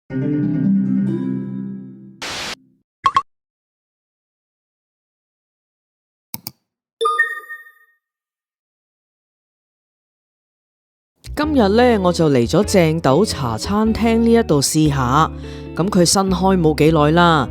今日呢，我就嚟咗正豆茶餐廳呢一度試下，咁佢新開冇幾耐啦。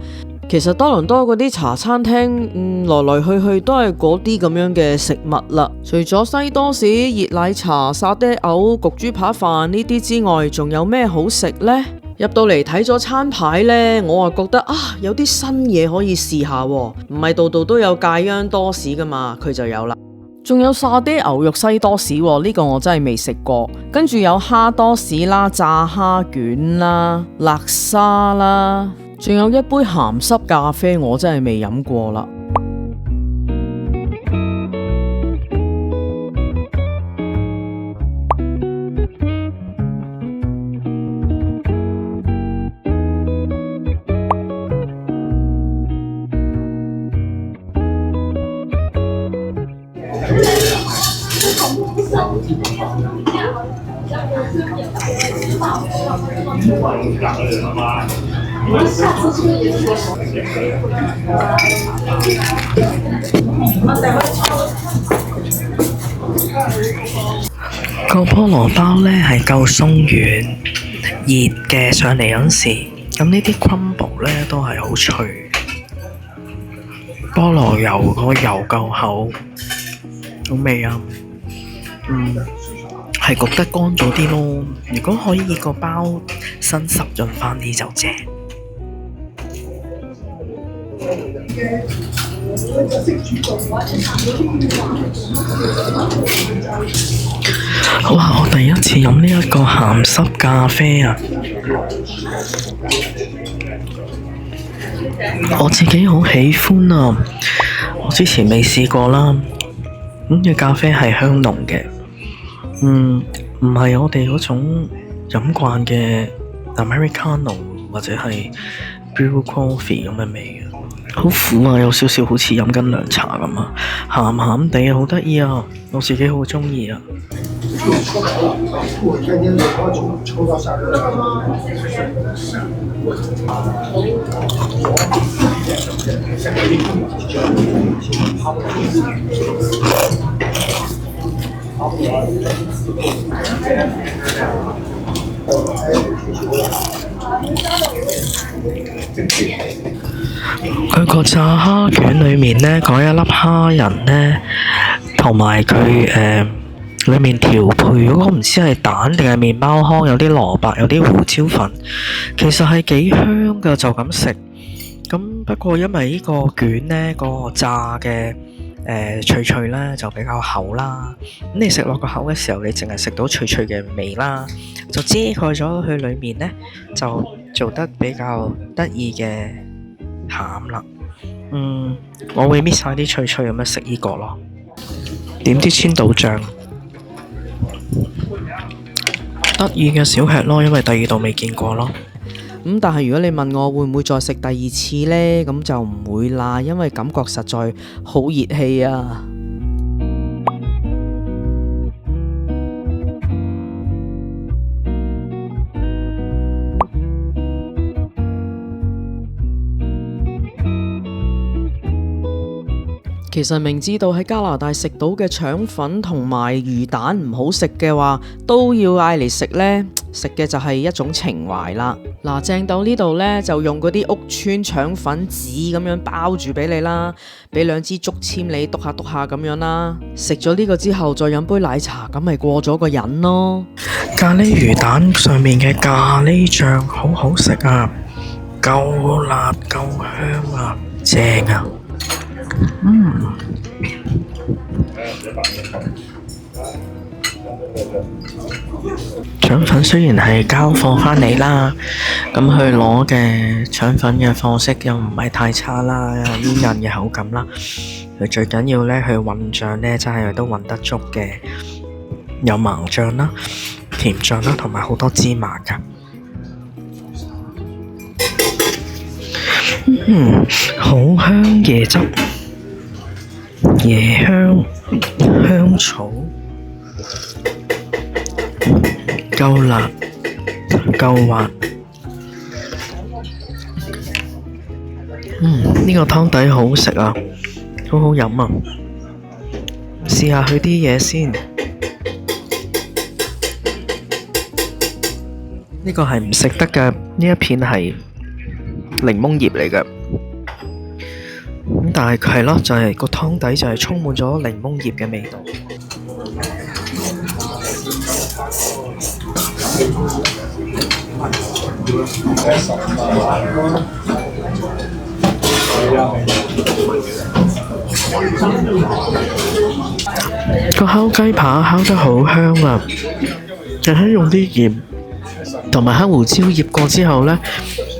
其實多倫多嗰啲茶餐廳，來來去去都係嗰啲咁樣嘅食物啦。除咗西多士、熱奶茶、沙爹牛、焗豬扒飯呢啲之外，仲有咩好食呢？入到嚟睇咗餐牌呢，我啊覺得有啲新嘢可以試下喎，唔係度度都有戒央多士噶嘛，佢就有啦。仲有沙爹牛肉西多士喎，呢個我真係未食過。跟住有蝦多士啦、炸蝦卷啦、辣沙啦，仲有一杯鹹濕咖啡，我真係未飲過啦。個菠蘿包呢係夠鬆軟，熱嘅上嚟嗰時，咁呢啲 crumble 呢都係好脆，菠蘿油個油夠厚，好味啊！係焗得乾咗啲咯。如果可以個包身濕潤返啲就正。哇！我第一次飲呢一個鹹濕咖啡啊！我自己好喜歡啊！我之前未試過啦。嘅咖啡係香濃嘅，唔係我哋嗰種飲慣嘅 Americano 或者係 brew coffee 咁嘅味嘅，好苦啊，有少少好似飲緊涼茶咁啊，鹹鹹地好得意啊，我自己好鍾意啊。佢個炸蝦卷裏面呢，嗰一粒蝦仁呢，同埋佢裏面調配嗰個唔知係蛋定係麵包糠，有啲蘿蔔，有啲胡椒粉，其實係幾香噶，就咁食。咁不過因為呢個卷呢，個炸嘅脆脆呢就比較厚啦。咁你食落個口嘅時候，你淨係食到脆脆嘅味啦，就遮蓋咗佢裏面呢，就做得比較得意嘅餡啦。我會搣晒啲脆脆咁樣食呢個咯。點啲千島醬，得意嘅小吃咯，因為第二度未見過咯。但係如果你問我會唔會再食第二次呢？咁就唔會啦，因為感覺實在好熱氣啊！其實明知道喺加拿大食到嘅腸粉同埋魚蛋唔好食嘅話，都要嗌嚟食呢。食嘅就係一種情懷啦。嗱，正豆呢度呢，就用嗰啲屋村腸粉紙咁樣包住俾你啦，俾兩支竹籤你篤下篤下咁樣啦。食咗呢個之後再飲杯奶茶，咁咪過咗個癮咯。咖喱魚蛋上面嘅咖喱醬好好食啊，夠辣夠香啊，正啊！腸粉雖然係交貨返嚟啦，咁佢攞嘅腸粉嘅貨色又唔係太差啦，煙韌嘅口感啦。佢最緊要呢，佢混醬呢真係都混得足嘅，有盲醬啦、甜醬啦，同埋好多芝麻㗎。好香椰汁。椰香、香草，夠辣、夠滑，呢個湯底好食啊，好好飲啊！試下佢啲嘢先。呢個係唔食得嘅，呢一片係檸檬葉嚟嘅。咁但係係咯，就係個湯底就係充滿咗檸檬葉嘅味道。個烤雞扒烤得好香啊！就係用啲鹽同埋黑胡椒醃過之後呢，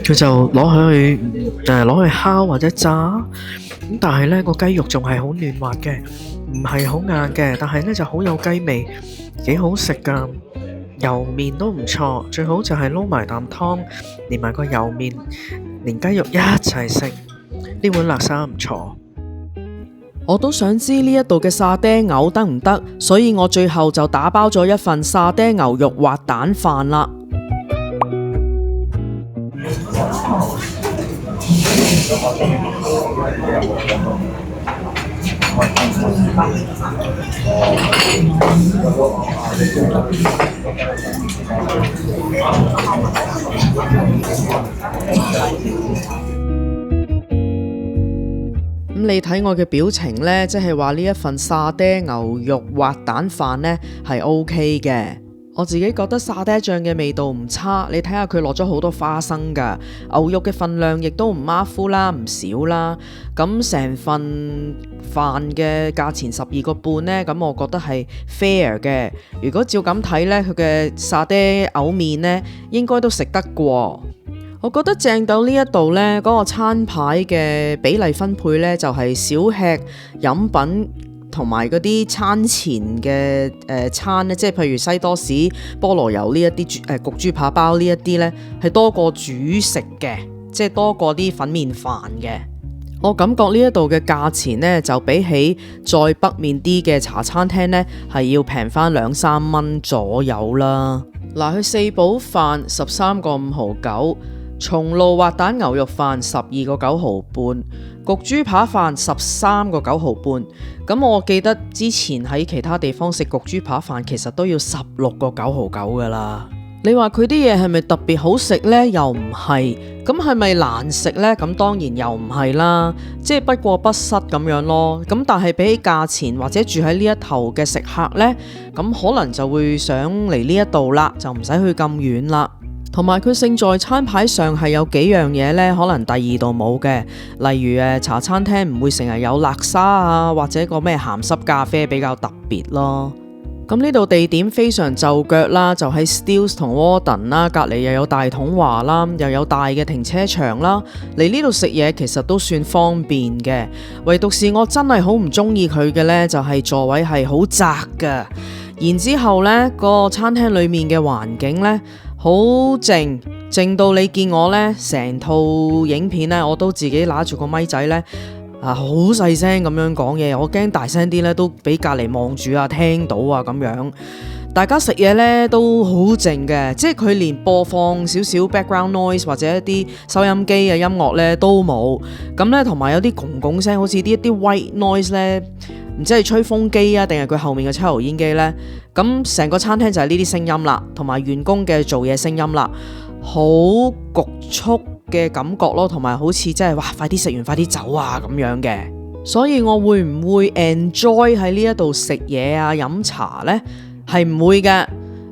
佢就攞去烤或者炸。咁但係呢個雞肉仲係好嫩滑嘅，唔係好硬嘅，但係呢就好有雞味，幾好食㗎。油麵都唔錯，最好就係撈埋啖湯，連埋個油麵，連雞肉一齊食。呢碗辣沙唔錯。我都想知呢一度嘅沙爹牛得唔得，所以我最後就打包咗一份沙爹牛肉滑蛋飯啦。咁你睇我嘅表情呢，即係話呢一份沙爹牛肉滑蛋飯呢係 OK 嘅。我自己覺得沙爹醬嘅味道唔差，你睇下佢落咗好多花生㗎，牛肉嘅份量亦都唔馬虎啦，唔少啦。咁成份飯嘅價錢12個半呢，咁我覺得係 fair 嘅。如果照咁睇呢，佢嘅沙爹牛麵呢應該都食得過。我覺得正到呢一度呢，嗰個餐牌嘅比例分配呢，就係小吃飲品同埋嗰啲餐前嘅餐咧，即係譬如西多士、菠蘿油呢一啲焗豬扒包呢一啲呢，係多過主食嘅，即係多過啲粉麵飯嘅。我感覺呢一度嘅價錢呢，就比起再北面啲嘅茶餐廳呢，係要平翻2-3蚊左右啦。嗱，佢4寶飯13個5毫9，松露滑蛋牛肉飯12個9毫半，焗豬扒飯13個9毫半。咁我記得之前喺其他地方食焗豬扒飯其實都要16個9毫9噶啦。你話佢啲嘢係咪特別好食呢？又唔係。咁係咪難食呢？咁當然又唔係啦，即係不過不失咁樣咯。咁但係比起價錢或者住喺呢一頭嘅食客呢，咁可能就會想嚟呢一度啦，就唔使去咁遠啦。同埋佢勝在餐牌上係有幾樣嘢呢，可能第二度冇嘅，例如茶餐廳唔會成日有辣沙啊，或者個咩鹹濕咖啡比較特別咯。咁呢度地點非常就腳啦，就喺 Steeles 同 Warden 啦，隔離又有大統華啦，又有大嘅停車場啦，嚟呢度食嘢其實都算方便嘅。唯獨是我真係好唔中意佢嘅呢，就係座位係好窄㗎。然之後呢，個餐廳裡面嘅環境呢，好靜到你見我呢，成套影片呢，我都自己拿住個咪仔呢，好細聲咁樣講嘢，我驚大聲啲呢都俾隔離望住啊，聽到啊咁樣。大家食嘢呢都好靜嘅，即係佢連播放少少 background noise 或者一啲收音機嘅音樂呢都冇。咁呢，同埋有啲拱拱聲，好似啲一啲 white noise 呢，唔知係吹風機啊定係佢後面嘅抽油煙機呢。咁成個餐廳就係呢啲聲音啦，同埋員工嘅做嘢聲音啦，好局促嘅感覺咯，同埋好似真係哇，快啲食完快啲走啊咁樣嘅。所以我會唔會 enjoy 喺呢一度食嘢啊飲茶呢？係唔會嘅。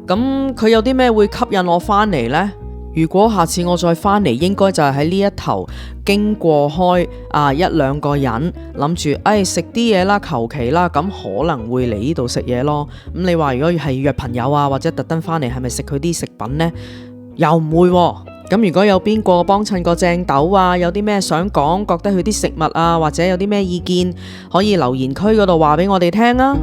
咁佢有啲咩會吸引我返嚟呢？如果下次我再返嚟，應該就係喺呢一頭經過開1-2個人諗住食啲嘢啦，求其啦，咁可能會嚟呢度食嘢咯。咁你話如果係約朋友啊，或者特登返嚟，係咪食佢啲食品呢？又唔會喎。咁如果有邊個幫襯過正豆啊，有啲咩想講，覺得佢啲食物啊，或者有啲咩意見，可以留言區嗰度話俾我哋聽啊。